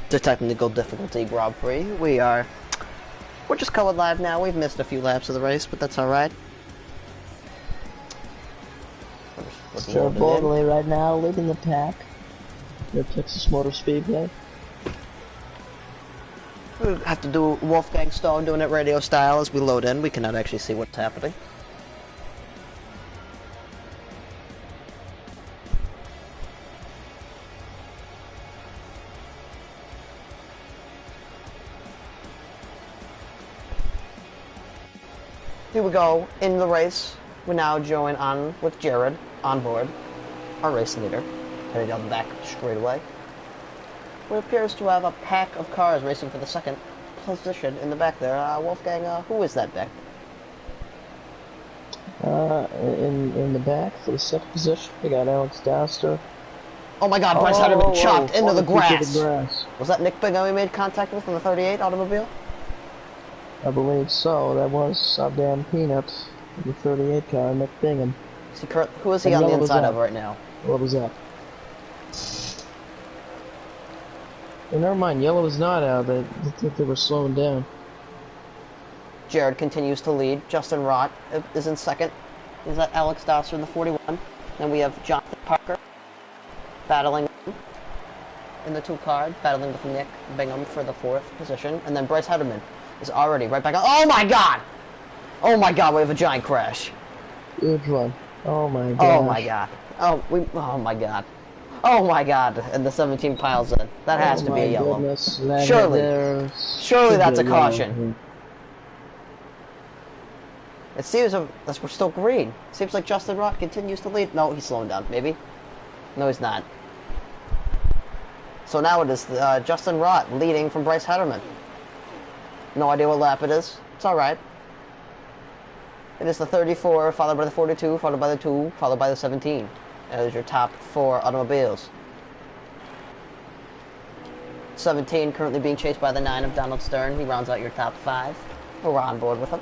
The technical difficulty Grand Prix. We're just going live now. We've missed a few laps of the race, but that's alright. Jared Borgley right now leading the pack. The Texas Motor Speedway. We have to do Wolfgang Stone doing it radio style as we load in. We cannot actually see what's happening. Here we go, in the race. We now join on with Jared on board, our race leader, heading down the back straightaway. What appears to have a pack of cars racing for the second position in the back there. Wolfgang, who is that back? In the back for the second position, we got Alex Doster. Oh my God, Bryce Hutterman chopped into the grass. grass. Was that Nick Bingham we made contact with in the 38 automobile? I believe so. That was Sabdan Peanut, the 38 car, Nick Bingham. Who is he on the inside of right now? What was that? Well, never mind, yellow is not out. They think they were slowing down. Jared continues to lead. Justin Rott is in second. He's at Alex Doster in the 41. Then we have Jonathan Parker battling in the 2 car, battling with Nick Bingham for the 4th position. And then Bryce Hutterman is already right back on. Oh my God! Oh my God, we have a giant crash. Huge one. Oh my God. Oh my God. Oh my God. Oh my God. And the 17 piles in. That has to be a yellow. Surely that's a caution. It seems we're still green. Seems like Justin Rott continues to lead. No, he's slowing down. Maybe? No, he's not. So now it is Justin Rott leading from Bryce Hutterman. No idea what lap it is. It's alright. It is the 34, followed by the 42, followed by the 2, followed by the 17. That is your top 4 automobiles. 17 currently being chased by the 9 of Donald Stern. He rounds out your top 5. We're on board with him.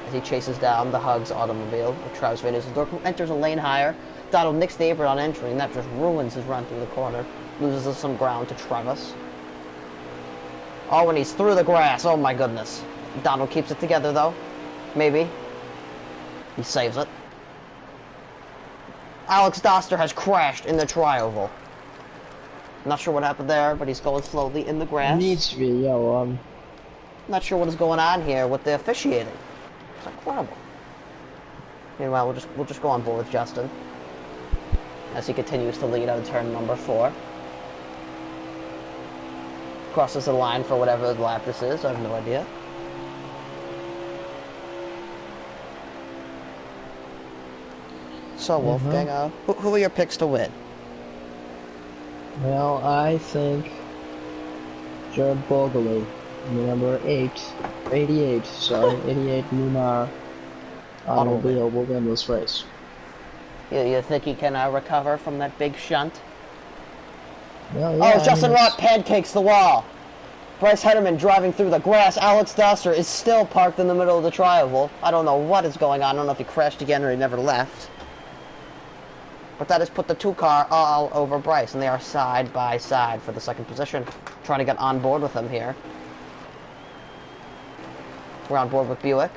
As he chases down the Hugs automobile with Travis Van Dusseldorp, who enters a lane higher. Donald nicks the apron on entry, and that just ruins his run through the corner. Loses some ground to Travis. Oh, and he's through the grass. Oh my goodness. Donald keeps it together though. Maybe. He saves it. Alex Doster has crashed in the tri-oval. Not sure what happened there, but he's going slowly in the grass. It needs to be yellow. Not sure what is going on here with the officiating. It's incredible. Meanwhile, we'll just go on board with Justin as he continues to lead on turn number 4. Crosses the line for whatever lap this is. I have no idea. So, Wolfgang, who are your picks to win? Well, I think Jared Borgley, number 88 Newmar automobile will win this race. You think he can recover from that big shunt? Well, yeah, Justin Rott pancakes the wall. Bryce Hutterman driving through the grass. Alex Doster is still parked in the middle of the tri-oval. I don't know what is going on. I don't know if he crashed again or he never left. But that has put the 2 car all over Bryce, and they are side by side for the 2nd position. Trying to get on board with him here. We're on board with Buick.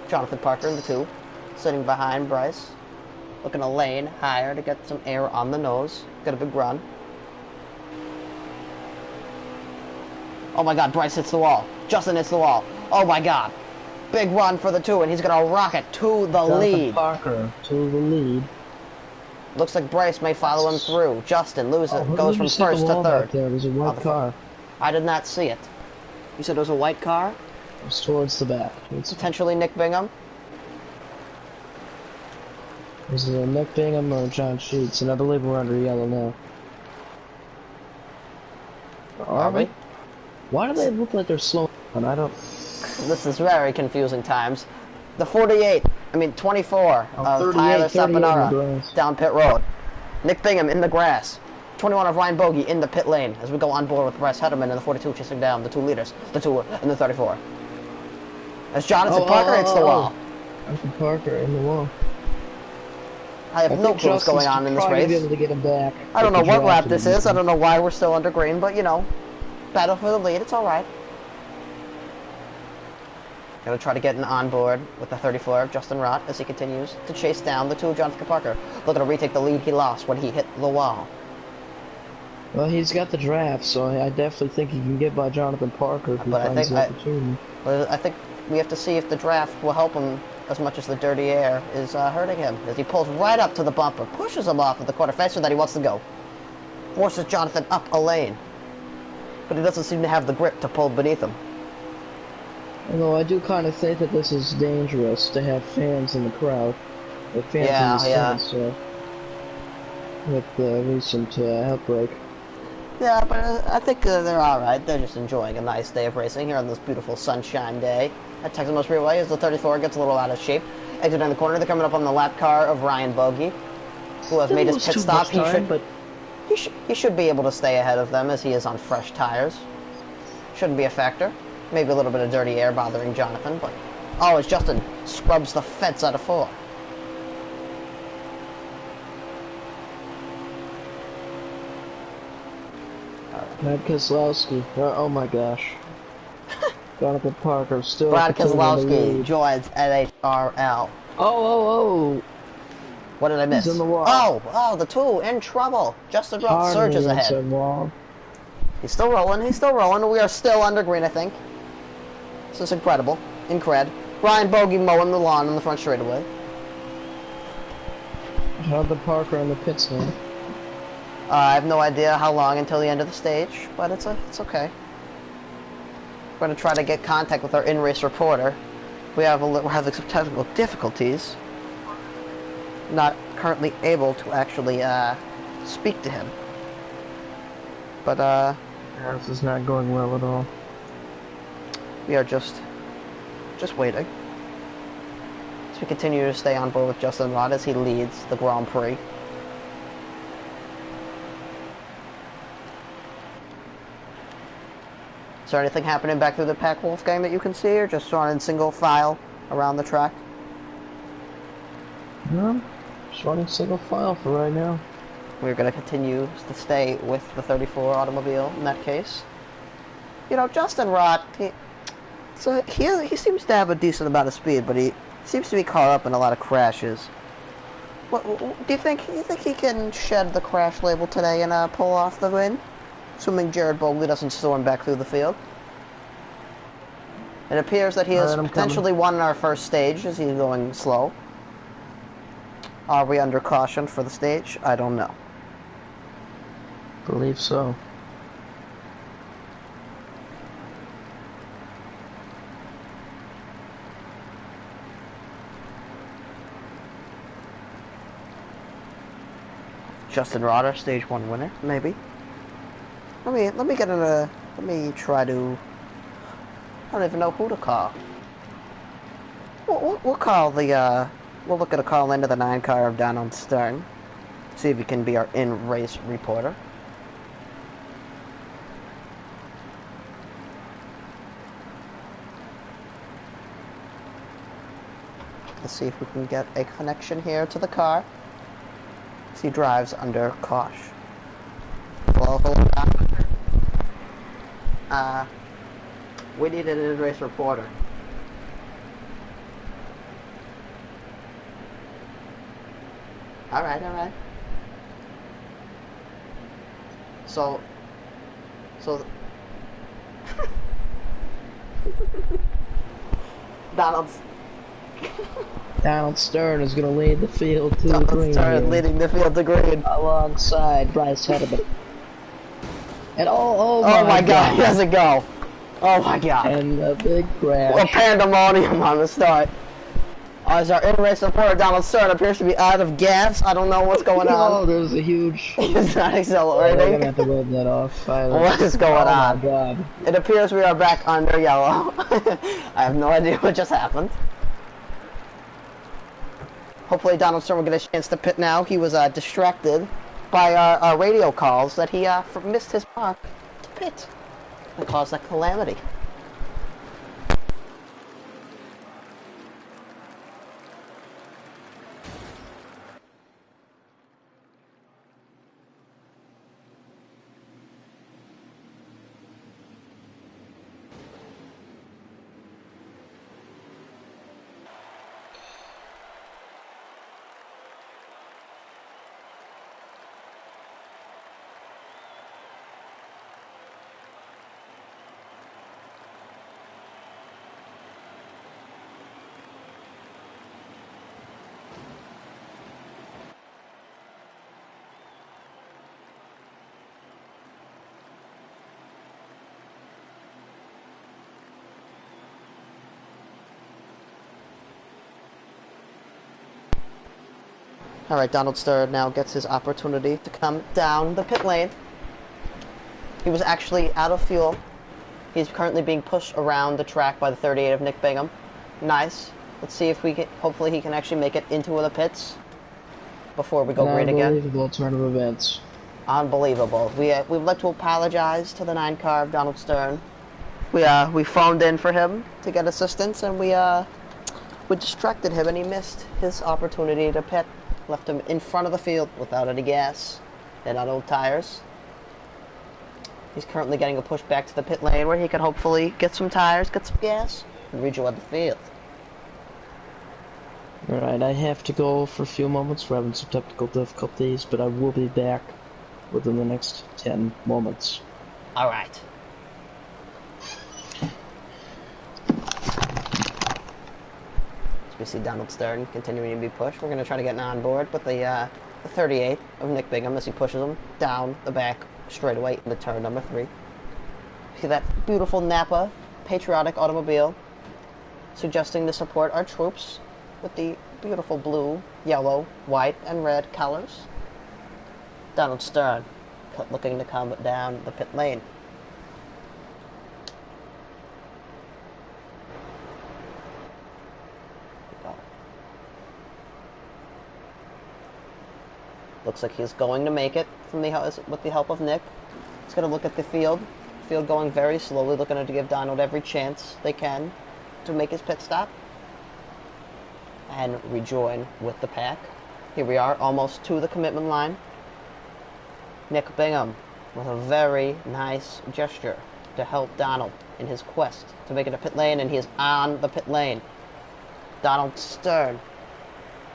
Jonathan Parker in the 2, sitting behind Bryce. Looking a lane higher to get some air on the nose. Got a big run. Oh my God, Bryce hits the wall. Justin hits the wall. Oh my God. Big run for the 2, and he's going to rocket to the lead. Parker to the lead. Looks like Bryce may follow him through. Justin goes from 1st to 3rd. There was a white car. I did not see it. You said it was a white car? It was towards the back. Potentially Nick Bingham? This is a Nick Bingham or John Sheets, and I believe we're under yellow now. Are we? Why do they look like they're slowing down? I don't... This is very confusing times. The 24 of Tyler Saponara down pit road. Nick Bingham in the grass. 21 of Ryan Bogey in the pit lane as we go on board with Bryce Hutterman in the 42 chasing down the 2 leaders. The 2 and the 34. As Jonathan Parker hits the wall. Jonathan Parker in the wall. I have no clue what's going on in this race. Be able to get him back. I don't know what lap this is. I don't know why we're still under green, but you know, battle for the lead. It's all right. Gonna try to get an onboard with the 34 of Justin Rott as he continues to chase down the 2 of Jonathan Parker. Looking to retake the lead he lost when he hit the wall. Well, he's got the draft, so I definitely think he can get by Jonathan Parker if he finds the opportunity. I think we have to see if the draft will help him as much as the dirty air is hurting him, as he pulls right up to the bumper, pushes him off of the quarter faster than he wants to go, forces Jonathan up a lane, but he doesn't seem to have the grip to pull beneath him. Although I do kind of think that this is dangerous to have fans in the crowd, with fans in the stands, so with the recent outbreak. Yeah, but I think they're alright. They're just enjoying a nice day of racing here on this beautiful sunshine day at Texas Motor Speedway as the 34 gets a little out of shape. Exiting the corner, they're coming up on the lap car of Ryan Bogey, who has made his pit stop. He should be able to stay ahead of them as he is on fresh tires. Shouldn't be a factor. Maybe a little bit of dirty air bothering Jonathan, but... Oh, as Justin scrubs the fence out of 4. Brad Keselowski. Oh my gosh. Jonathan Parker still... Brad Keselowski joins NHRL. Oh. What did I miss? He's in the wall. Oh, the 2 in trouble. Justin Rott surges ahead. He's still rolling. We are still under green, I think. This is incredible. Ryan Bogey mowing the lawn on the front straightaway. Jonathan Parker in the pit stop. I have no idea how long until the end of the stage, but it's okay. We're going to try to get contact with our in-race reporter. We're having some technical difficulties. Not currently able to actually speak to him. But this is not going well at all. We are just waiting. So we continue to stay on board with Justin Rott as he leads the Grand Prix. Is there anything happening back through the pack, Wolfgang, that you can see, or just running single file around the track? No, just running single file for right now. We're going to continue to stay with the 34 automobile in that case. You know, Justin Rott, he seems to have a decent amount of speed, but he seems to be caught up in a lot of crashes. What do you think he can shed the crash label today and pull off the win? Assuming Jared Bogley doesn't storm back through the field. It appears that he has potentially won our first stage as he's going slow. Are we under caution for the stage? I don't know. Believe so. Justin Rott, our stage 1 winner, maybe. Let me try to... I don't even know who to call. We'll call the, we'll look at a call into the 9 car of Donald Stern. See if he can be our in-race reporter. Let's see if we can get a connection here to the car. He drives under caution. Well, hold on. We need an in-race reporter. Alright. So... Donald Stern is going to lead the field to the green. Donald Stern leading the field to green. Alongside Bryce Hedman. And oh my god, he doesn't go. Oh my god. And a big crash. A pandemonium on the start. As our in-race reporter Donald Stern appears to be out of gas. I don't know what's going on. Oh, there's a huge... He's not accelerating. We're going to have to rub that off. What is going on? Oh my god. It appears we are back under yellow. I have no idea what just happened. Hopefully Donald Stern will get a chance to pit now. He was distracted by our radio calls that he missed his mark to pit. That caused that calamity. Alright, Donald Stern now gets his opportunity to come down the pit lane. He was actually out of fuel. He's currently being pushed around the track by the 38 of Nick Bingham. Nice. Let's see if we can, hopefully he can actually make it into the pits before we go green again. Unbelievable turn of events. Unbelievable. We'd like to apologize to the 9 car of Donald Stern. We phoned in for him to get assistance, and we distracted him, and he missed his opportunity to pit. Left him in front of the field without any gas and on old tires. He's currently getting a push back to the pit lane where he can hopefully get some tires, get some gas, and rejoin the field. Alright, I have to go for a few moments. We're having some technical difficulties, but I will be back within the next 10 moments. Alright. We see Donald Stern continuing to be pushed. We're going to try to get on board with the 38 of Nick Bingham as he pushes him down the back straightaway into turn number 3. See that beautiful Napa patriotic automobile suggesting to support our troops with the beautiful blue, yellow, white, and red colors. Donald Stern looking to come down the pit lane. Looks like he's going to make it from with the help of Nick. He's going to look at the field. Field going very slowly, looking to give Donald every chance they can to make his pit stop and rejoin with the pack. Here we are, almost to the commitment line. Nick Bingham with a very nice gesture to help Donald in his quest to make it a pit lane, and he is on the pit lane. Donald Stern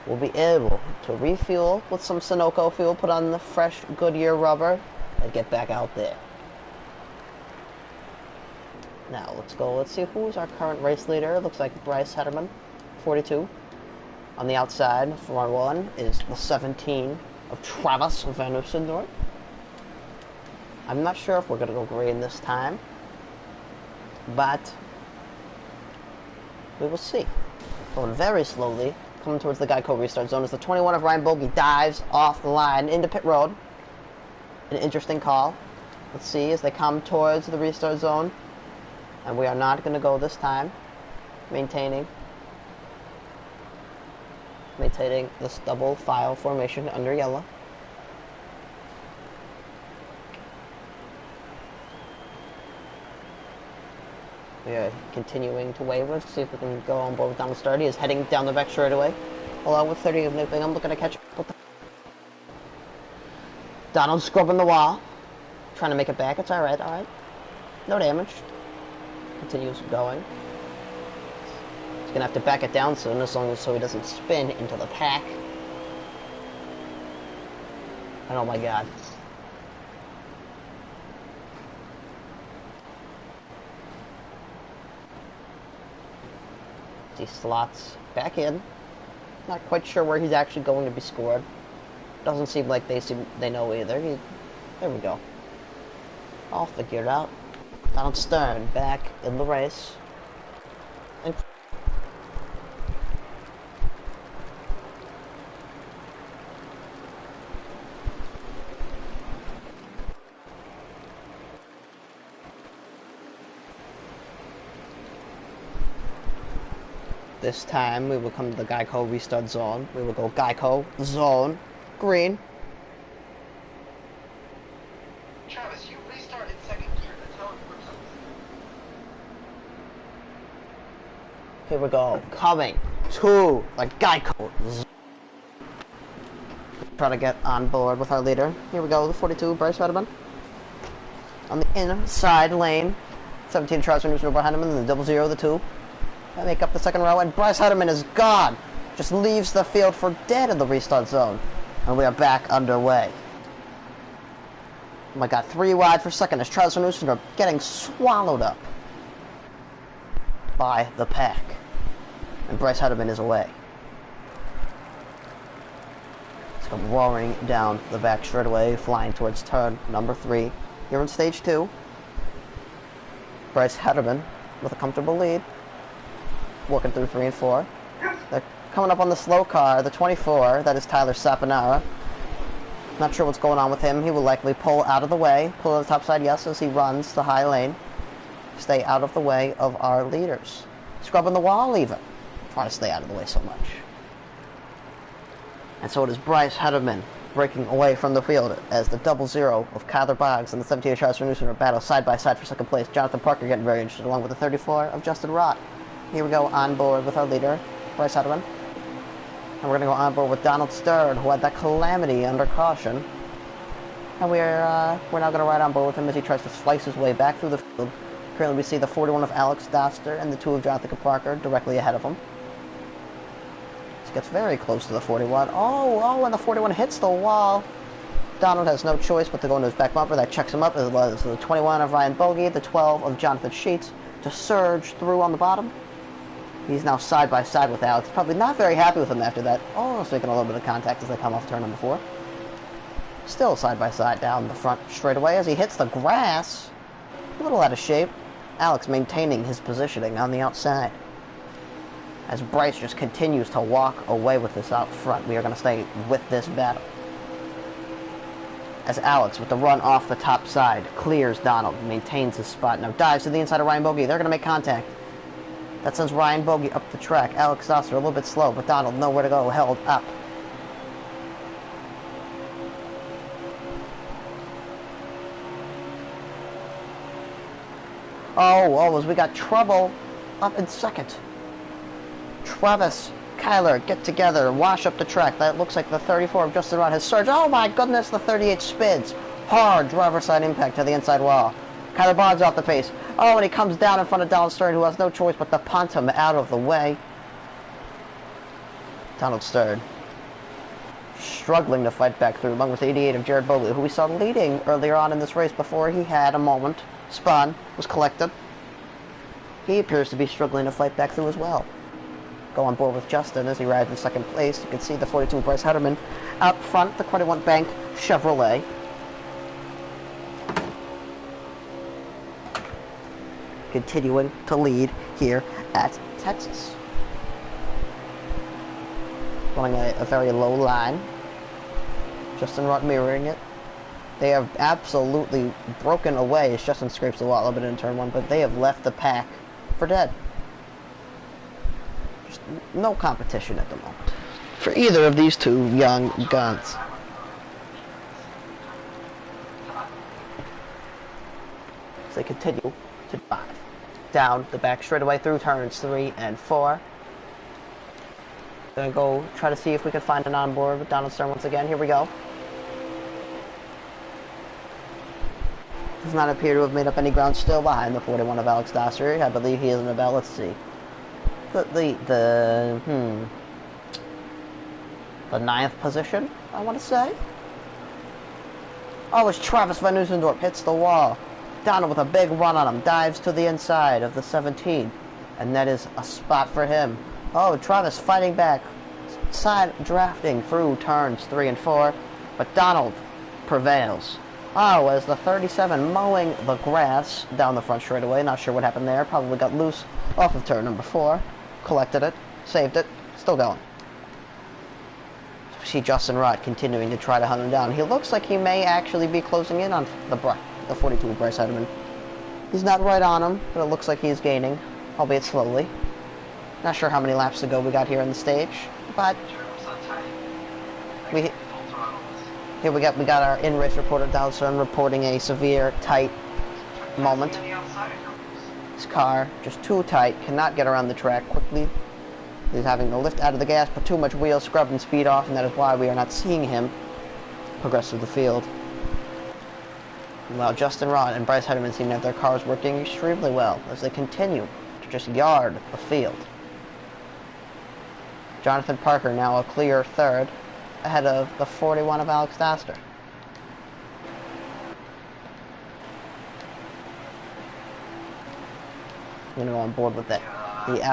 will be able to refuel with some Sunoco fuel, put on the fresh Goodyear rubber, and get back out there. Now, let's see who's our current race leader. It looks like Bryce Hederman, 42. On the outside, for one, is the 17 of Travis Van Oostendorp. I'm not sure if we're going to go green this time, but we will see. Going very slowly, coming towards the Geico restart zone as the 21 of Ryan Bogey dives off the line into pit road. An interesting call. Let's see as they come towards the restart zone. And we are not going to go this time. Maintaining this double file formation under yellow. We are continuing to waver. Let's see if we can go on board with Donald Stern. He is heading down the back straightaway, along with 30 of Nick Bingham. Looking to catch up with Donald scrubbing the wall, trying to make it back. It's all right, all right. No damage. Continues going. He's gonna have to back it down soon, as long as so he doesn't spin into the pack. And oh my God. He slots back in. Not quite sure where he's actually going to be scored. Doesn't seem like they know either. There we go. All figured out. Donald Stern back in the race. And this time we will come to the Geico restart zone. We will go Geico zone green. Travis, you restarted second gear. That's how it works. Here we go. Coming to the Geico zone. Try to get on board with our leader. Here we go, the 42, Bryce Hederman. On the inside lane, 17 Travis Van Oostendorp behind him, and the 00, the 2. I make up the second row, and Bryce Hederman is gone. Just leaves the field for dead in the restart zone. And we are back underway. Oh my God, 3 wide for second as Travis Van Oostendorp getting swallowed up by the pack. And Bryce Hederman is away. Let's come roaring down the back straightaway, flying towards turn number 3. Here in stage 2. Bryce Hederman with a comfortable lead. Working through 3 and 4. They're coming up on the slow car, the 24. That is Tyler Saponara. Not sure what's going on with him. He will likely pull out of the way. Pull to the top side, yes, as he runs the high lane. Stay out of the way of our leaders. Scrubbing the wall, even. Trying to stay out of the way so much. And so it is Bryce Hederman breaking away from the field as the 00 of Kyler Boggs and the 17 of Charles Van battle side by side for second place. Jonathan Parker getting very interested, along with the 34 of Justin Rott. Here we go on board with our leader, Bryce Hederman. And we're going to go on board with Donald Stern, who had that calamity under caution. And we're now going to ride on board with him as he tries to slice his way back through the field. Currently we see the 41 of Alex Doster and the 2 of Jonathan Parker directly ahead of him. Gets very close to the 41. Oh, and the 41 hits the wall. Donald has no choice but to go into his back bumper. That checks him up, as well as the 21 of Ryan Bogey, the 12 of Jonathan Sheets, to surge through on the bottom. He's now side by side with Alex. Probably not very happy with him after that. Almost making a little bit of contact as they come off turn number 4. Still side by side down the front straightaway as he hits the grass. A little out of shape. Alex maintaining his positioning on the outside. As Bryce just continues to walk away with this out front, we are going to stay with this battle. As Alex, with the run off the top side, clears Donald, maintains his spot, now dives to the inside of Ryan Bogey. They're going to make contact. That sends Ryan Bogey up the track. Alex Doster a little bit slow, but Donald nowhere to go, held up. Oh, as we got trouble up in second. Travis, Kyler, get together, wash up the track. That looks like the 34 of Justin Rod has surged. Oh my goodness, the 38 spins. Hard driver side impact to the inside wall. Kyler Boggs off the pace. Oh, and he comes down in front of Donald Stern, who has no choice but to punt him out of the way. Donald Stern struggling to fight back through, along with 88 of Jared Bogley, who we saw leading earlier on in this race before he had a moment. Spun, was collected. He appears to be struggling to fight back through as well. Go on board with Justin as he rides in second place. You can see the 42 Bryce Hederman out front, the 21 Bank Chevrolet. Continuing to lead here at Texas. Running a very low line. Justin Rott mirroring it. They have absolutely broken away as Justin scrapes the wall a little bit in turn 1, but they have left the pack for dead. No competition at the moment for either of these two young guns. As they continue to drive down the back straightaway through turns 3 and 4. Gonna go try to see if we can find an onboard with Donald Stern once again. Here we go. Does not appear to have made up any ground, still behind the 41 of Alex Doster. I believe he is in about, let's see, the 9th position, I want to say. Oh, it's Travis Van Oostendorp hits the wall. Donald with a big run on him, dives to the inside of the 17, and that is a spot for him. Oh, Travis fighting back, side drafting through turns 3 and 4, but Donald prevails. Oh, as the 37 mowing the grass down the front straightaway. Not sure what happened there. Probably got loose off of turn number 4. Collected it, saved it, still going. See Justin Rott continuing to try to hunt him down. He looks like he may actually be closing in on the 42 of Bryce Hederman. He's not right on him, but it looks like he's gaining, albeit slowly. Not sure how many laps to go we got here in the stage, but here we got our in-race reporter Donald Stern reporting a severe tight moment. His car just too tight, cannot get around the track quickly. He's having to lift out of the gas, put too much wheel scrub and speed off, and that is why we are not seeing him progress through the field. While Justin Rott and Bryce Hederman seem to have their cars working extremely well as they continue to just yard the field. Jonathan Parker now a clear 3rd, ahead of the 41 of Alex Doster. I'm going to go on board with the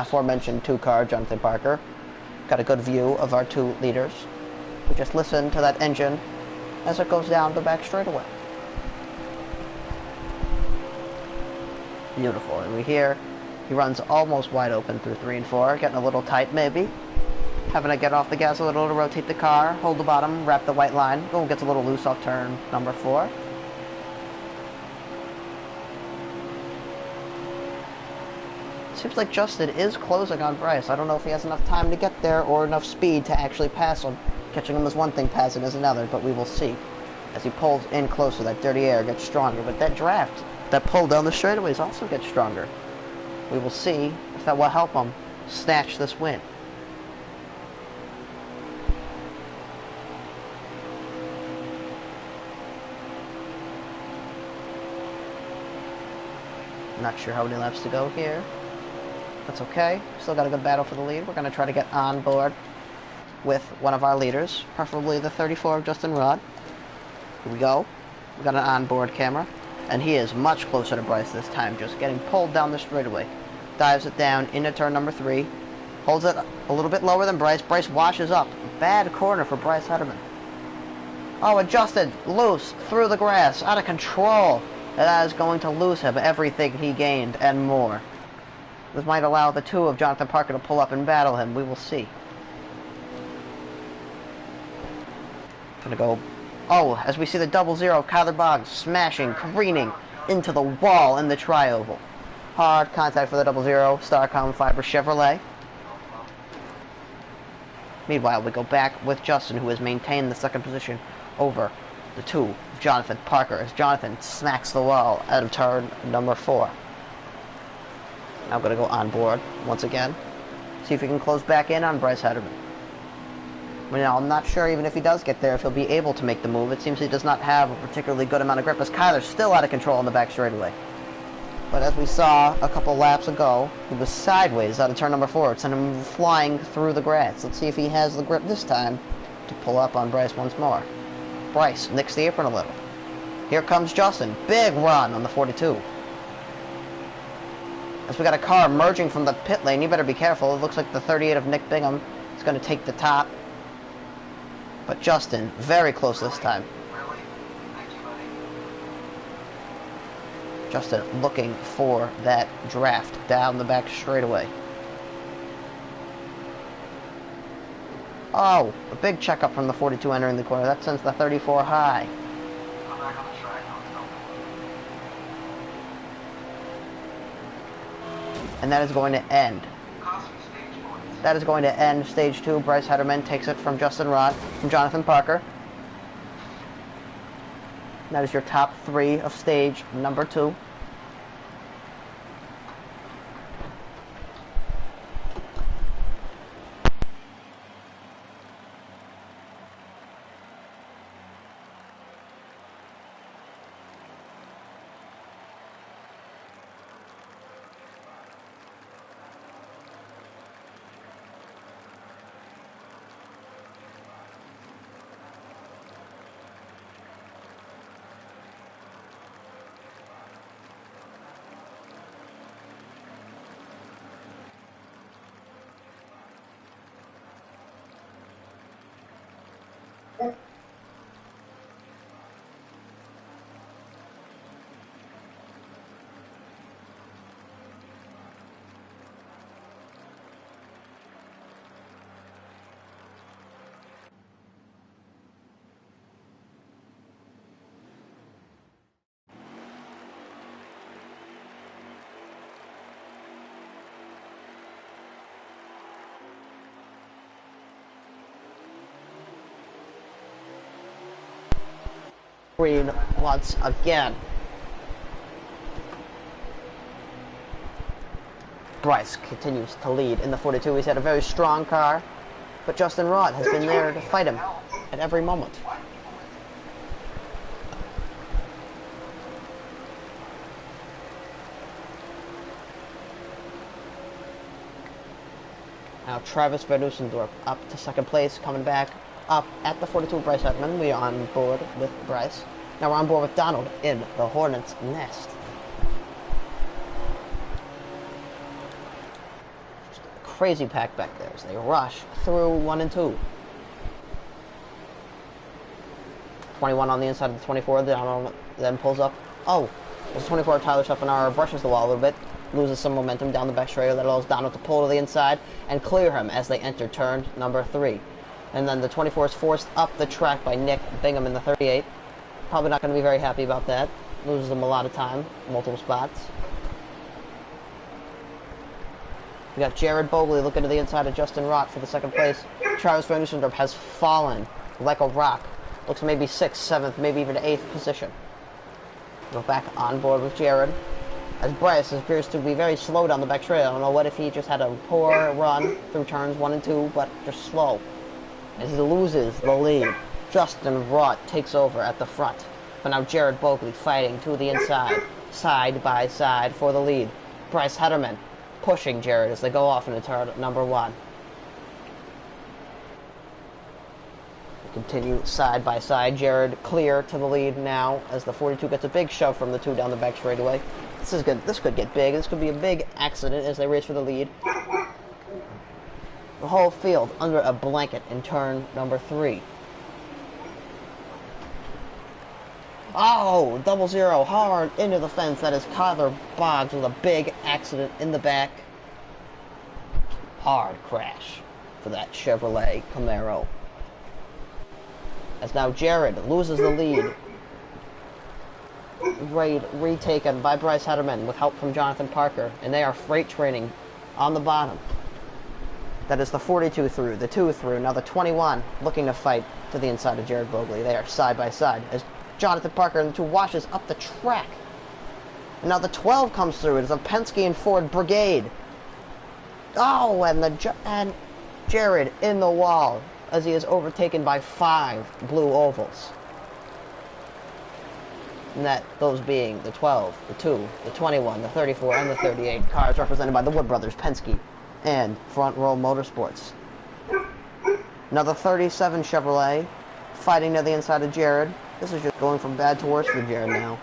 aforementioned 2-car, Jonathan Parker. Got a good view of our 2 leaders. We just listen to that engine as it goes down the back straightaway. Beautiful. And we hear he runs almost wide open through 3 and 4, getting a little tight maybe. Having to get off the gas a little to rotate the car, hold the bottom, wrap the white line. Oh, gets a little loose off turn number 4. Seems like Justin is closing on Bryce. I don't know if he has enough time to get there or enough speed to actually pass him. Catching him is one thing, passing is another, but we will see. As he pulls in closer, that dirty air gets stronger, but that draft, that pull down the straightaways also gets stronger. We will see if that will help him snatch this win. Not sure how many laps to go here. That's okay. Still got a good battle for the lead. We're going to try to get on board with one of our leaders, preferably the 34 of Justin Rod. Here we go. We got an onboard camera, and he is much closer to Bryce this time, just getting pulled down the straightaway. Dives it down into turn number 3. Holds it a little bit lower than Bryce. Bryce washes up. Bad corner for Bryce Hederman. Oh, adjusted, loose, through the grass, out of control. That is going to lose him everything he gained and more. This might allow the 2 of Jonathan Parker to pull up and battle him. We will see. Gonna go. Oh, as we see the 00 of Kyler Boggs smashing, careening into the wall in the tri-oval. Hard contact for the 00 Star Carbon Fiber Chevrolet. Meanwhile, we go back with Justin, who has maintained the second position over the 2 of Jonathan Parker, as Jonathan smacks the wall out of turn number 4. Now I'm going to go on board once again. See if we can close back in on Bryce Hederman. Now, I'm not sure even if he does get there if he'll be able to make the move. It seems he does not have a particularly good amount of grip, as Kyler's still out of control on the back straightaway. But as we saw a couple laps ago, he was sideways out of turn number 4. It sent him flying through the grass. Let's see if he has the grip this time to pull up on Bryce once more. Bryce nicks the apron a little. Here comes Justin. Big run on the 42. As we got a car merging from the pit lane, you better be careful. It looks like the 38 of Nick Bingham is going to take the top. But Justin, very close this time. Justin looking for that draft down the back straightaway. Oh, a big checkup from the 42 entering the corner. That sends the 34 high. And that is going to end. That is going to end stage 2. Bryce Hederman takes it from Justin Rod, from Jonathan Parker. That is your top 3 of stage number 2. Green once again. Bryce continues to lead in the 42. He's had a very strong car, but Justin Rod has been there to fight him at every moment. Now Travis Verdusendorp up to second place, coming back up at the 42 Bryce Hederman. We are on board with Bryce. Now we're on board with Donald in the Hornet's Nest. Just a crazy pack back there as they rush through 1 and 2. 21 on the inside of the 24, then pulls up. Oh, there's 24 Tyler Schaffenauer brushes the wall a little bit. loses some momentum down the back straight. That allows Donald to pull to the inside and clear him as they enter turn number 3. And then the 24 is forced up the track by Nick Bingham in the 38. Probably not going to be very happy about that. Loses him a lot of time, multiple spots. We got Jared Bogley looking to the inside of Justin Rott for the second place. Travis Van Dusendorp has fallen like a rock. Looks maybe 6th, 7th, maybe even 8th position. Go back on board with Jared. As Bryce appears to be very slow down the back straight. I don't know what if he just had a poor run through turns 1 and 2, but just slow. As he loses the lead, Justin Rott takes over at the front. But now Jared Bogley fighting to the inside, side by side for the lead. Bryce Hederman pushing Jared as they go off into turn number 1. Continue side by side. Jared clear to the lead now as the 42 gets a big shove from the 2 down the back straightaway. This is good. This could get big. This could be a big accident as they race for the lead. The whole field under a blanket in turn number 3. Oh, 0-0 hard into the fence. That is Kyler Boggs with a big accident in the back. Hard crash for that Chevrolet Camaro. As now Jared loses the lead. Retaken by Bryce Hederman with help from Jonathan Parker. And they are freight training on the bottom. That is the 42 through, the 2 through, now the 21 looking to fight to the inside of Jared Bogley. They are side by side as Jonathan Parker and the 2 washes up the track. And now the 12 comes through. It is a Penske and Ford Brigade. Oh, and Jared in the wall as he is overtaken by 5 blue ovals. And those being the 12, the 2, the 21, the 34, and the 38 cars represented by the Wood Brothers, Penske, and Front Row Motorsports. Another 37 Chevrolet fighting to the inside of Jared. This is just going from bad to worse for Jared now.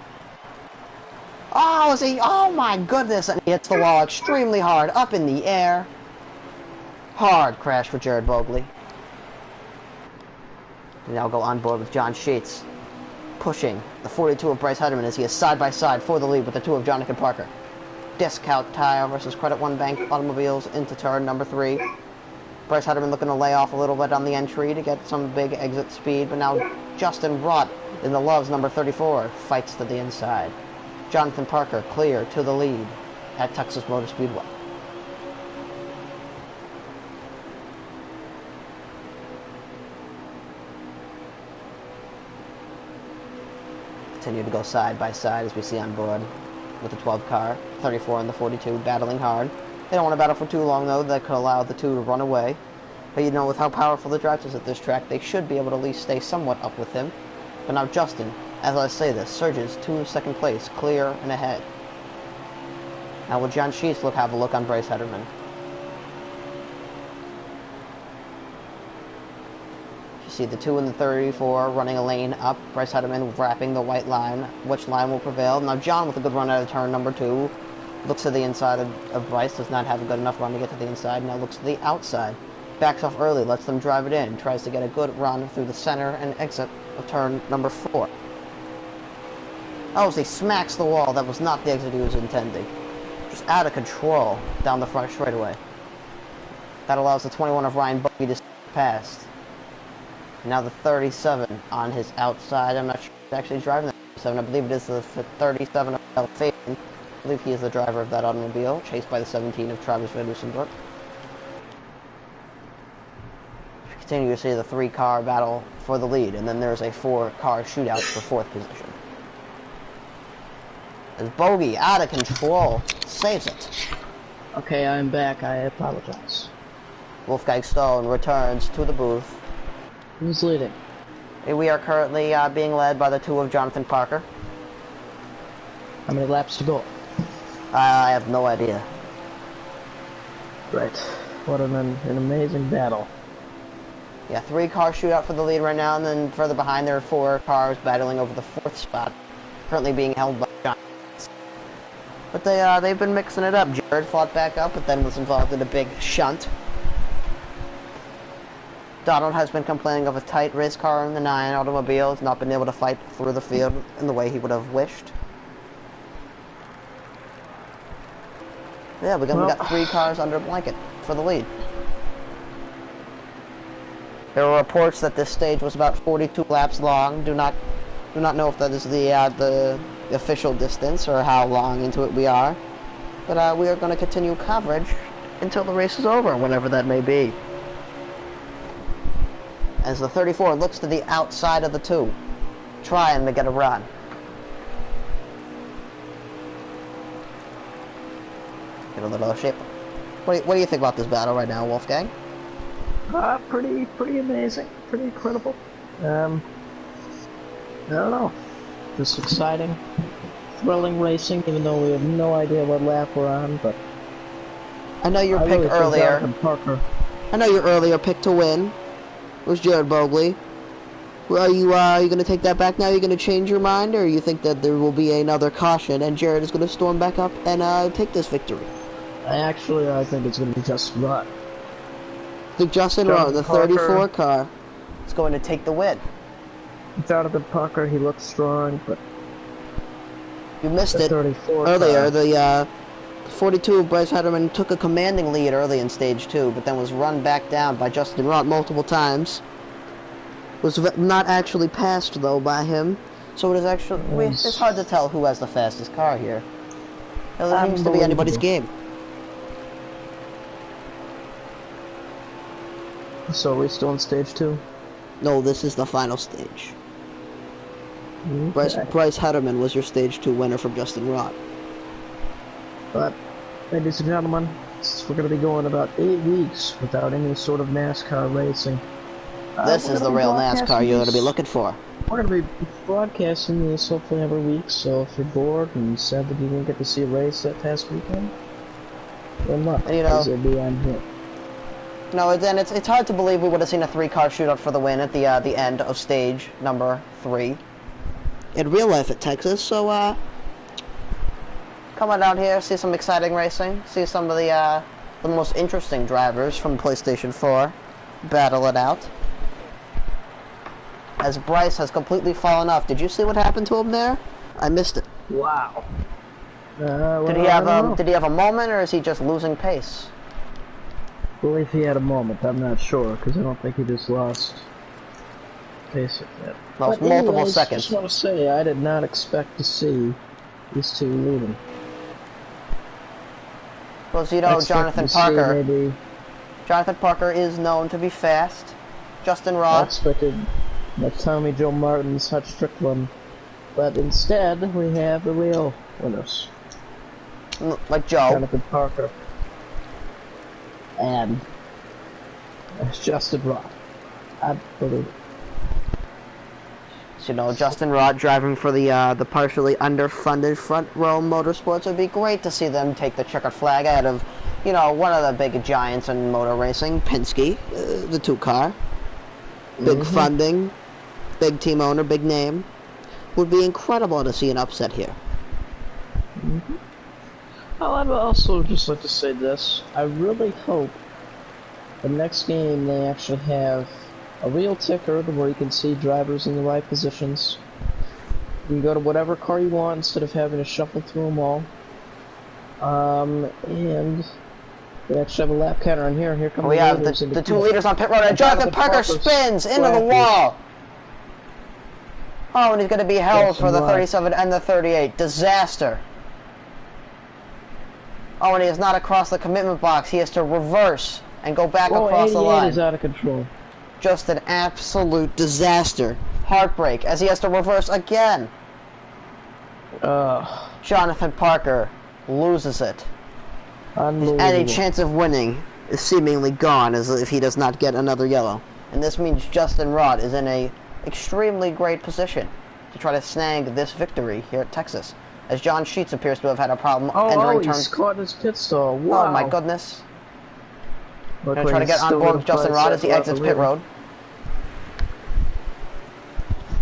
Oh, oh my goodness, and he hits the wall extremely hard, up in the air. Hard crash for Jared Bogley. We now go on board with John Sheets, pushing the 42 of Bryce Hederman as he is side by side for the lead with the 2 of Jonathan Parker. Discount Tire versus Credit One Bank Automobiles into turn number 3. Bryce Hederman looking to lay off a little bit on the entry to get some big exit speed, but now Justin Rott in the Loves number 34 fights to the inside. Jonathan Parker clear to the lead at Texas Motor Speedway. Continue to go side by side as we see on board with the 12 car, 34 and the 42 battling hard. They don't want to battle for too long though. That could allow the 2 to run away. But you know, with how powerful the drive is at this track, they should be able to at least stay somewhat up with him. But now Justin, as I say this, surges to second place, clear and ahead. Now will John Sheets have a look on Bryce Hederman. You see the 2 and the 34 running a lane up. Bryce Hederman wrapping the white line. Which line will prevail? Now John with a good run out of turn number 2. Looks to the inside of Bryce. Does not have a good enough run to get to the inside. Now looks to the outside. Backs off early. Lets them drive it in. Tries to get a good run through the center and exit of turn number 4. Oh, as he smacks the wall. That was not the exit he was intending. Just out of control down the front straightaway. That allows the 21 of Ryan Buggy to pass. Now the 37 on his outside. I'm not sure he's actually driving the 37. I believe it is the 37 of Elfation. I believe he is the driver of that automobile, chased by the 17 of Travis Van Dusendorp. We continue to see the 3-car battle for the lead, and then there's a 4-car shootout for 4th position. As Bogey, out of control, saves it. Okay, I'm back. I apologize. Wolfgang Stone returns to the booth. Who's leading? We are currently being led by the 2 of Jonathan Parker. How many laps to go? I have no idea. Right. What an amazing battle. Yeah, 3-car shootout for the lead right now, and then further behind there are 4 cars battling over the 4th spot, currently being held by John. But they've been mixing it up. Jared fought back up, but then was involved in a big shunt. Donald has been complaining of a tight race car in the 9 automobile. Has not been able to fight through the field in the way he would have wished. Yeah, we got 3 cars under a blanket for the lead. There were reports that this stage was about 42 laps long. Do not know if that is the official distance or how long into it we are. But we are going to continue coverage until the race is over, whenever that may be. As the 34 looks to the outside of the 2, trying to get a run. Get a little shape. What do you think about this battle right now, Wolfgang? Pretty amazing, pretty incredible. I don't know, just exciting, thrilling racing, even though we have no idea what lap we're on, but... I know your pick earlier. I know your earlier pick to win was Jared Bogley. Are you going to take that back now? Are you going to change your mind, or you think that there will be another caution and Jared is going to storm back up and take this victory? I think it's going to be Justin Rott. I think Justin Rott, the 34 car, is going to take the win. Jonathan Parker, he looks strong, but... You missed it earlier. The 42 Bryce Hederman took a commanding lead early in stage 2, but then was run back down by Justin Rott multiple times. Was not actually passed, though, by him. So it is actually... it's hard to tell who has the fastest car here. It seems to be anybody's game. So are we still in stage 2? No, this is the final stage. Okay. Bryce Hederman was your stage 2 winner from Justin Rott. But, ladies and gentlemen, we're going to be going about 8 weeks without any sort of NASCAR racing. This is the real NASCAR you're going to be looking for. We're going to be broadcasting this hopefully every week, so if you're bored and sad that you didn't get to see a race that past weekend, good luck, because it'll be on here. No, then it's hard to believe we would have seen a 3-car shootout for the win at the end of stage number 3 in real life at Texas. So come on down here, see some exciting racing, see some of the most interesting drivers from PlayStation 4 battle it out. As Bryce has completely fallen off. Did you see what happened to him there? I missed it. Wow. Did he have a moment, or is he just losing pace? I believe he had a moment. I'm not sure, because I don't think he just lost pace at that. Lost multiple seconds. I just want to say, I did not expect to see these two leading. Well, so you know, Jonathan Parker is known to be fast. Justin Rott. I expected Tommy Joe Martin's Hutch Strickland, but instead we have the real winners. Like Joe. Jonathan Parker. And Justin Rott. I believe it. So, you know, Justin Rott driving for the partially underfunded Front Row Motorsports. It would be great to see them take the checkered flag out of, you know, one of the big giants in motor racing, Penske, the 2-car. Big funding, big team owner, big name. Would be incredible to see an upset here. Well, I'd also just like to say this. I really hope the next game they actually have a real ticker where you can see drivers in the right positions. You can go to whatever car you want instead of having to shuffle through them all. And we actually have a lap counter on here. Here come we have the 2 leaders on pit road, and Jonathan Parker spins into the wall. Oh, and he's going to be held for the 37 and the 38. Disaster. Oh, and he is not across the commitment box. He has to reverse and go back across the line. Is out of control. Just an absolute disaster. Heartbreak as he has to reverse again. Jonathan Parker loses it. Any chance of winning is seemingly gone as if he does not get another yellow. And this means Justin Rott is in a extremely great position to try to snag this victory here at Texas. As John Sheets appears to have had a problem entering turn. He's caught his pit stall. Wow. Oh my goodness. We're going to try to get on board with Justin Rott as he exits pit road.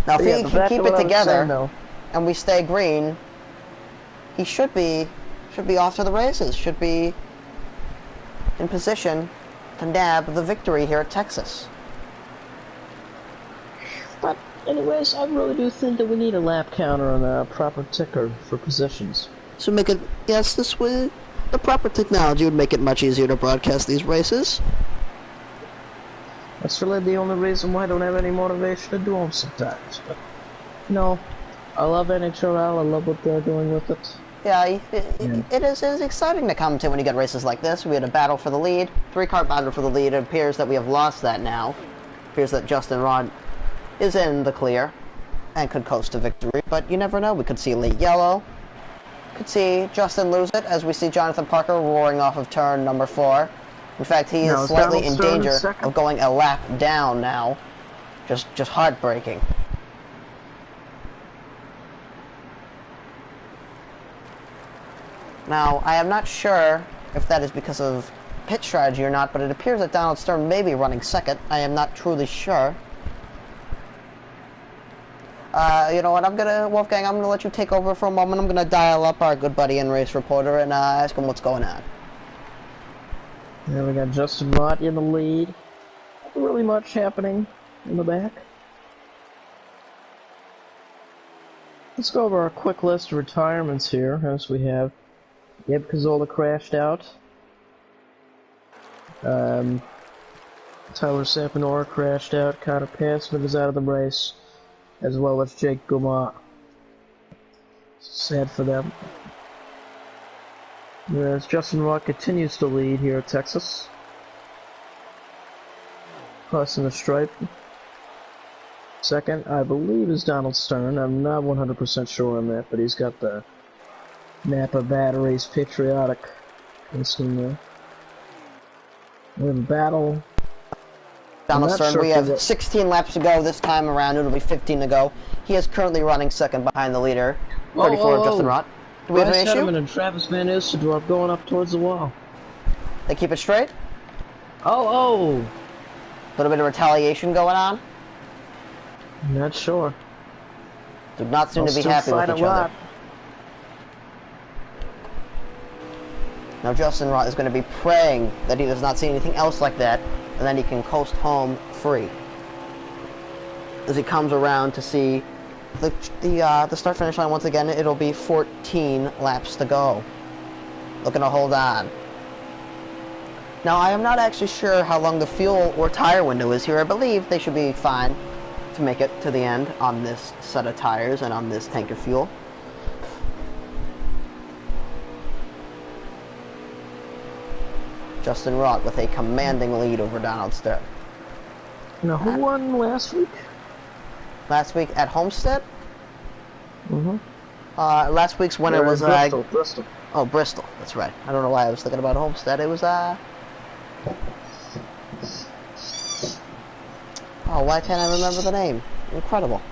Now, if he can keep it together and we stay green, he should be off to the races. Should be in position to nab the victory here at Texas. But anyways, I really do think that we need a lap counter and a proper ticker for positions. So make a guess this way. the proper technology would make it much easier to broadcast these races. That's really the only reason why I don't have any motivation to do them sometimes. But, you know, I love NHRL, I love what they're doing with it. Yeah, it is exciting to commentate when you get races like this. We had a battle for the lead, three-car battle for the lead. It appears that we have lost that now. It appears that Justin Rod is in the clear and could coast to victory, but you never know. We could see late yellow. Could see Justin lose it, as we see Jonathan Parker roaring off of turn number 4. In fact, he is slightly in danger of going a lap down now. Just heartbreaking. Now, I am not sure if that is because of pit strategy or not, but it appears that Donald Stern may be running second. I am not truly sure. You know what, Wolfgang, I'm gonna let you take over for a moment. I'm gonna dial up our good buddy and race reporter and ask him what's going on. There we got Justin Rott in the lead. Not really much happening in the back. Let's go over our quick list of retirements here, as we have Gabe Cazzola crashed out. Tyler Sapanora crashed out. Connor Passman is out of the race, as well as Jake Guma. Sad for them. Whereas Justin Rott continues to lead here at Texas. Crossing the stripe. Second, I believe, is Donald Stern. I'm not 100% sure on that, but he's got the Napa Batteries Patriotic in there. We have a battle. Donald Stern, we have 16 laps to go this time around. It'll be 15 to go. He is currently running second behind the leader, 34 Justin Rott. Do we have an issue? And Travis Van Oosterhout going up towards the wall. They keep it straight? Oh! A little bit of retaliation going on? Not sure. Do not seem to be happy with each other. Now Justin Rott is going to be praying that he does not see anything else like that, and then he can coast home free. As he comes around to see the start-finish line once again, it'll be 14 laps to go. Looking to hold on. Now, I am not actually sure how long the fuel or tire window is here. I believe they should be fine to make it to the end on this set of tires and on this tank of fuel. Justin Rott with a commanding lead over Donald Stern. Now, who won last week? Last week at Homestead? Mm-hmm. Last week's winner was Bristol. Oh, Bristol. That's right. I don't know why I was thinking about Homestead. It was oh, why can't I remember the name? Incredible.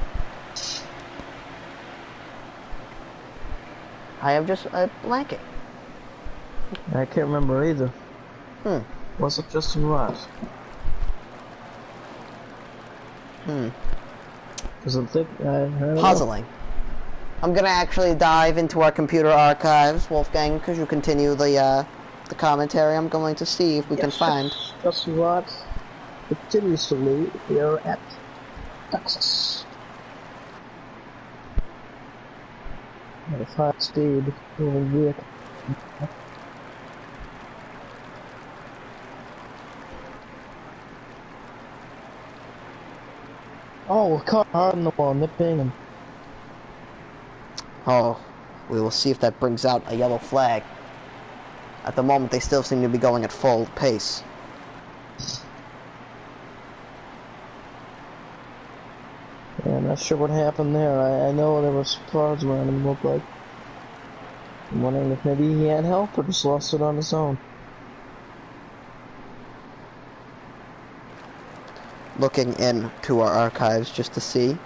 I am just blanking. I can't remember either. Was it Justin Ross? Because I think puzzling. I'm gonna actually dive into our computer archives, Wolfgang, because you continue the commentary. I'm going to see if we can find Justin Ross continues to lead here at Texas. At a high speed moving vehicle. Oh, caught hard on the wall, nipping him. Oh, we will see if that brings out a yellow flag. At the moment, they still seem to be going at full pace. Yeah, I'm not sure what happened there. I know there was clouds around him, looked like. I'm wondering if maybe he had help or just lost it on his own. Looking into our archives just to see.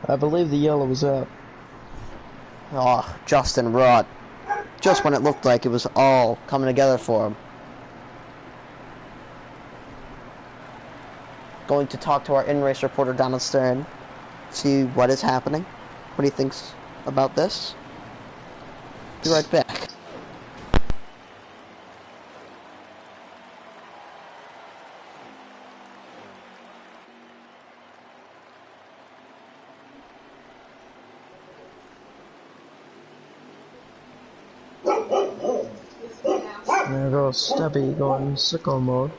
I believe the yellow was out. Oh, Justin Rott. Just when it looked like it was all coming together for him. Going to talk to our in-race reporter, Donald Stern. See what is happening. What he thinks about this. Be right back. There goes Stubby going sicko mode.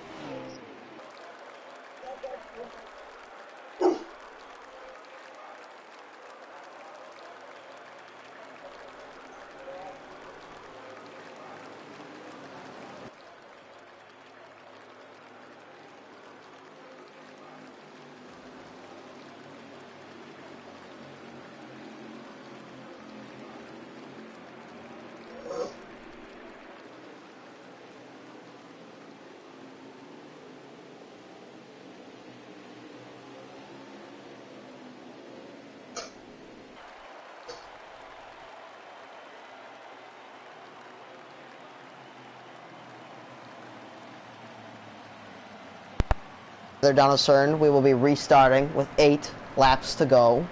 They're down a turn. We will be restarting with 8 laps to go.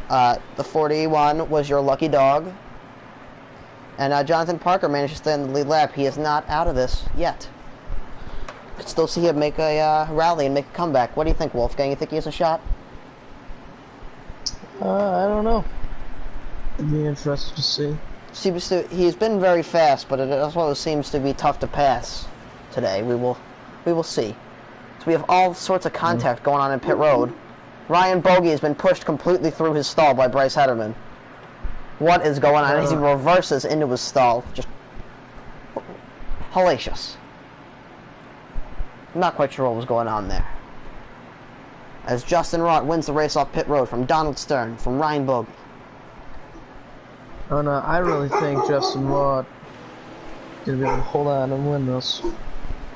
The 41 was your lucky dog. And Jonathan Parker managed to stay in the lead lap. He is not out of this yet. Could still see him make a rally and make a comeback. What do you think, Wolfgang? You think he has a shot? I don't know. It'd be interesting to see. He's been very fast, but it also seems to be tough to pass today. We will see. So we have all sorts of contact going on in pit road. Ryan Bogey has been pushed completely through his stall by Bryce Hederman. What is going on? As he reverses into his stall. Just hellacious. I'm not quite sure what was going on there. As Justin Rott wins the race off pit road from Donald Stern, from Ryan Bogey. Oh no, I really think Justin Rott is going to be able to hold on and win this.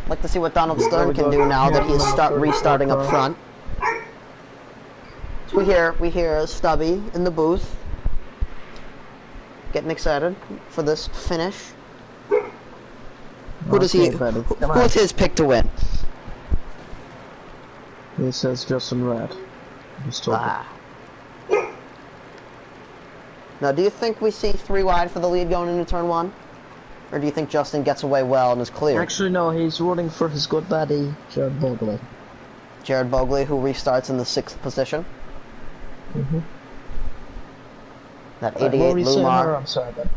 I'd like to see what Donald Stern can do now that he's restarting up front. So we hear Stubby in the booth, getting excited for this finish. Who is his pick to win? He says Justin Rott. Now, do you think we see 3 wide for the lead going into turn 1? Or do you think Justin gets away well and is clear? Actually, no, he's rooting for his good buddy, Jared Bogley. Jared Bogley, who restarts in the 6th position. Mm-hmm. That 88 Lumar. I'm sorry, Ben.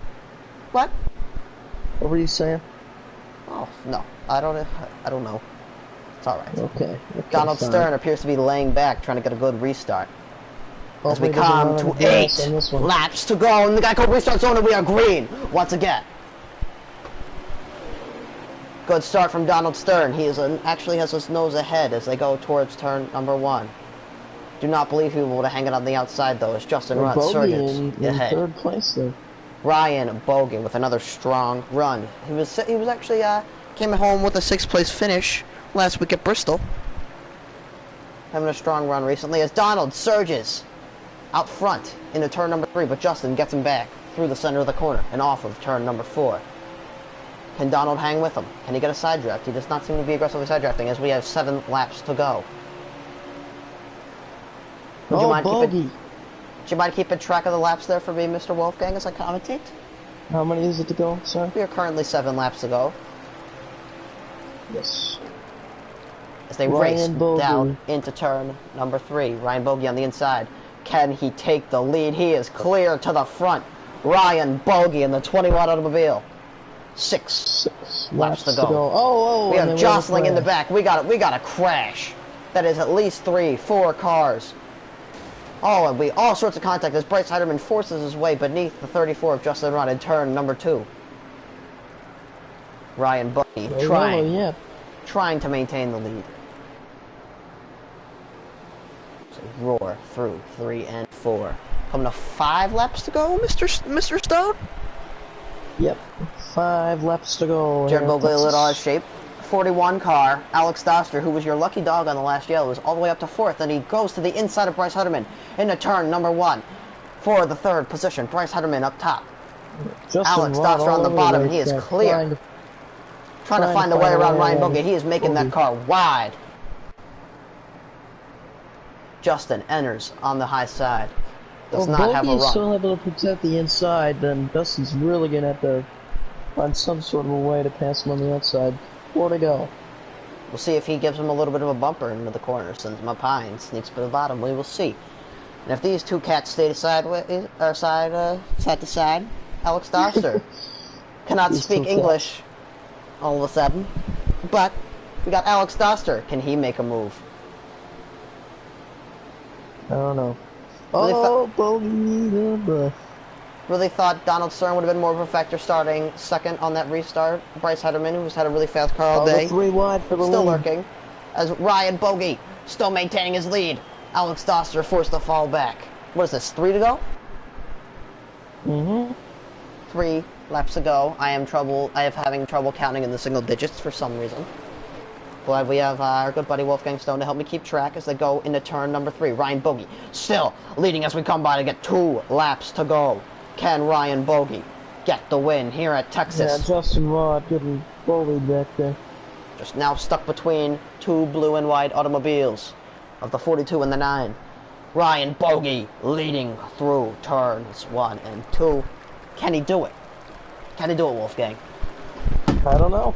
What? What were you saying? Oh, no. I don't know. It's alright. Okay. Donald Stern appears to be laying back, trying to get a good restart. As we come to 8 laps to go, and the Geico restart zone, and we are green once again. Good start from Donald Stern. He is actually has his nose ahead as they go towards turn number 1. Do not believe he will be able to hang it on the outside, though, as Justin Rott surges ahead. In 3rd place there. Ryan Bogan with another strong run. He was actually came home with a 6th place finish last week at Bristol. Having a strong run recently as Donald surges out front into turn number 3, but Justin gets him back through the center of the corner and off of turn number 4. Can Donald hang with him? Can he get a side draft? He does not seem to be aggressively side drafting as we have 7 laps to go. Would you mind keeping track of the laps there for me, Mr. Wolfgang, as I commentate? How many is it to go, sir? We are currently 7 laps to go. Yes. As they race down into turn number 3. Ryan Bogey on the inside. Can he take the lead? He is clear to the front. Ryan Bogey in the 20-watt automobile. 6 laps to go. Oh, we are jostling in the back. We got a crash. That is at least 3-4 cars. Oh, and all sorts of contact as Bryce Hederman forces his way beneath the 34 of Justin Rott in turn number 2. Ryan Bogey trying to maintain the lead. So roar through 3 and 4. Coming to 5 laps to go, Mr. Stone? Yep, 5 laps to go. Jared Bogley lit all his shape. 41 car, Alex Doster, who was your lucky dog on the last yellow, is all the way up to 4th, and he goes to the inside of Bryce Hederman into turn number 1 for the 3rd position. Bryce Hederman up top. Alex Doster on the bottom, and he is clear. Trying to find a way around Ryan Bogey. He is making that car wide. Justin enters on the high side. Does not have a run. If still able to protect the inside, then Dustin's really going to have to find some sort of a way to pass him on the outside. 4 to go. We'll see if he gives him a little bit of a bumper into the corner, sends him up high and sneaks to the bottom. We will see. And if these 2 cats stay side to side, Alex Doster cannot These speak two English all of a sudden. But we got Alex Doster. Can he make a move? I don't know. Really Oh, bogey. Really thought Donald Stern would have been more of a factor starting second on that restart. Bryce Hederman, who's had a really fast car all day. 3 wide for the Still lead. lurking. As Ryan Bogey still maintaining his lead. Alex Doster forced to fall back. What is this, 3 to go? Mm-hmm. 3 laps to go. I am having trouble counting in the single digits for some reason. Glad we have our good buddy Wolfgang Stone to help me keep track as they go into turn number 3. Ryan Bogey still leading as we come by to get 2 laps to go. Can Ryan Bogey get the win here at Texas? Yeah, Justin Rod getting bullied back there. Just now stuck between 2 blue and white automobiles of the 42 and the 9. Ryan Bogey leading through turns 1 and 2. Can he do it? Can he do it, Wolfgang? I don't know.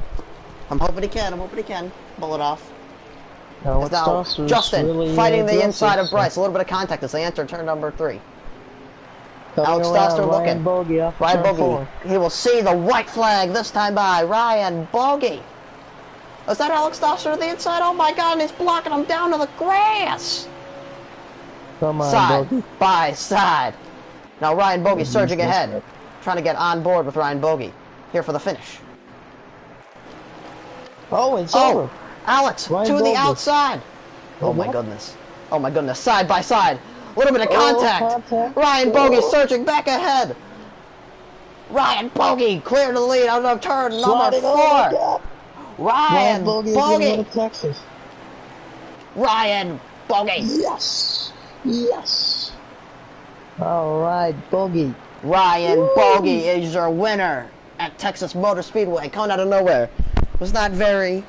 I'm hoping he can. I'm hoping he can pull it off. Now, As now Justin really, fighting the aggressive, inside of so- Bryce. A little bit of contact as they enter turn number 3. Coming Alex around, Doster Ryan looking. Bogey off Ryan turn Bogey. 4. He will see the white flag this time by Ryan Bogey. Is that Alex Doster to the inside? Oh my God, and he's blocking him down to the grass. Come on, Side Bogey. by side. Now Ryan Bogey surging ahead. Trying to get on board with Ryan Bogey. Here for the finish. Oh, it's over. Alex Ryan to the Bogey. outside. Oh my what? goodness. Oh my goodness. Side by side. A little bit of contact. Contact. Ryan Bogey surging back ahead. Ryan Bogey clear to the lead out of turn number Sliding 4. over, yeah. Ryan Bogey. Bogey. Texas. Ryan Bogey. Yes. Yes. All right, Bogey. Ryan Woo. Bogey is your winner at Texas Motor Speedway, coming out of nowhere. Was not very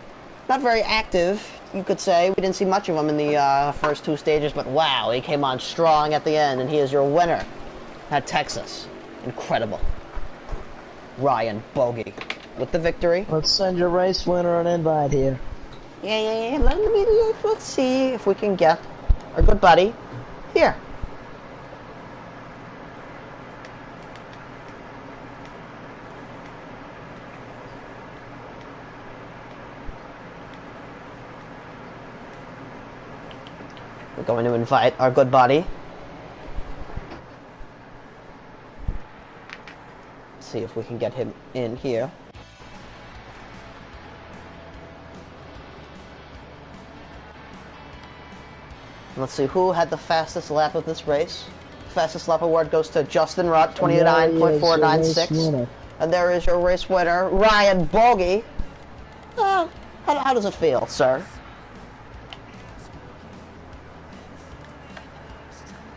active, you could say. We didn't see much of him in the first 2 stages, but wow, he came on strong at the end, and he is your winner at Texas. Incredible. Ryan Bogey with the victory. Let's send your race winner an invite here. Yeah. Let's see if we can get our good buddy here. We're going to invite our good buddy. See if we can get him in here. Let's see who had the fastest lap of this race. Fastest lap award goes to Justin Rutt, 29.496. And there is your race winner, Ryan Bogey. How does it feel, sir?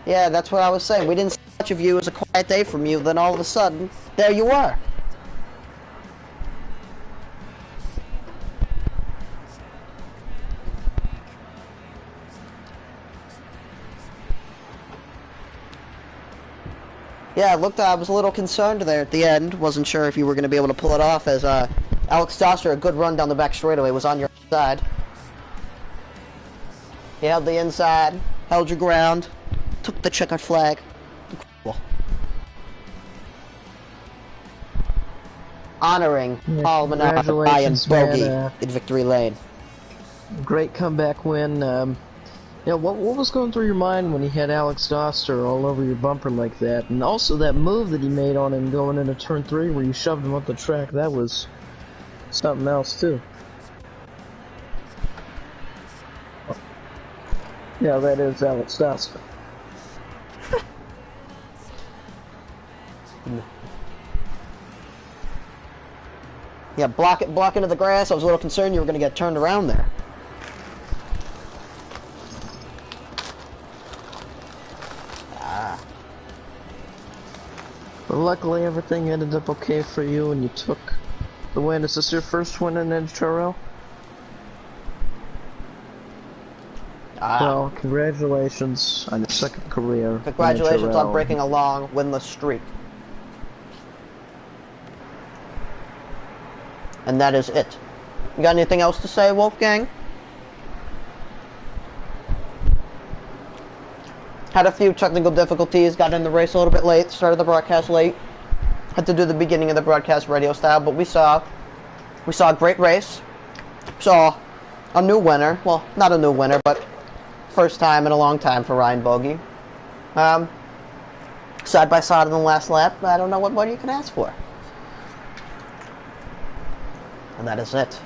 Yeah, that's what I was saying. We didn't see much of you. It was a quiet day from you. Then all of a sudden, there you were. Yeah, it looked. I was a little concerned there at the end. Wasn't sure if you were going to be able to pull it off. As Alex Doster, a good run down the back straightaway, was on your side. He held the inside, held your ground, took the checkered flag. Incredible. Honoring Paul Menard, Ryan Bogey in victory lane. Great comeback win. What was going through your mind when he had Alex Doster all over your bumper like that? And also that move that he made on him going into turn 3 where you shoved him up the track, that was something else too. Yeah, that is Alex Doster. Yeah, block into the grass. I was a little concerned you were going to get turned around there. But luckily everything ended up okay for you and you took the win. Is this your first win in NHRL? Well, congratulations on your second career. Congratulations NHRL. on breaking a long winless streak. And that is it. You got anything else to say, Wolfgang? Had a few technical difficulties, got in the race a little bit late, started the broadcast late. had to do the beginning of the broadcast radio style, but we saw a great race. Saw a new winner. Well, not a new winner, but first time in a long time for Ryan Bogey. Side by side in the last lap. I don't know what more you can ask for. And that is it.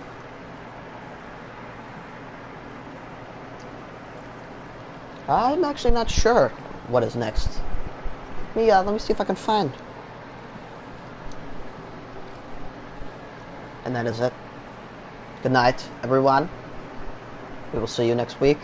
I'm actually not sure what is next. Let me see if I can find. And that is it. Good night, everyone. We will see you next week.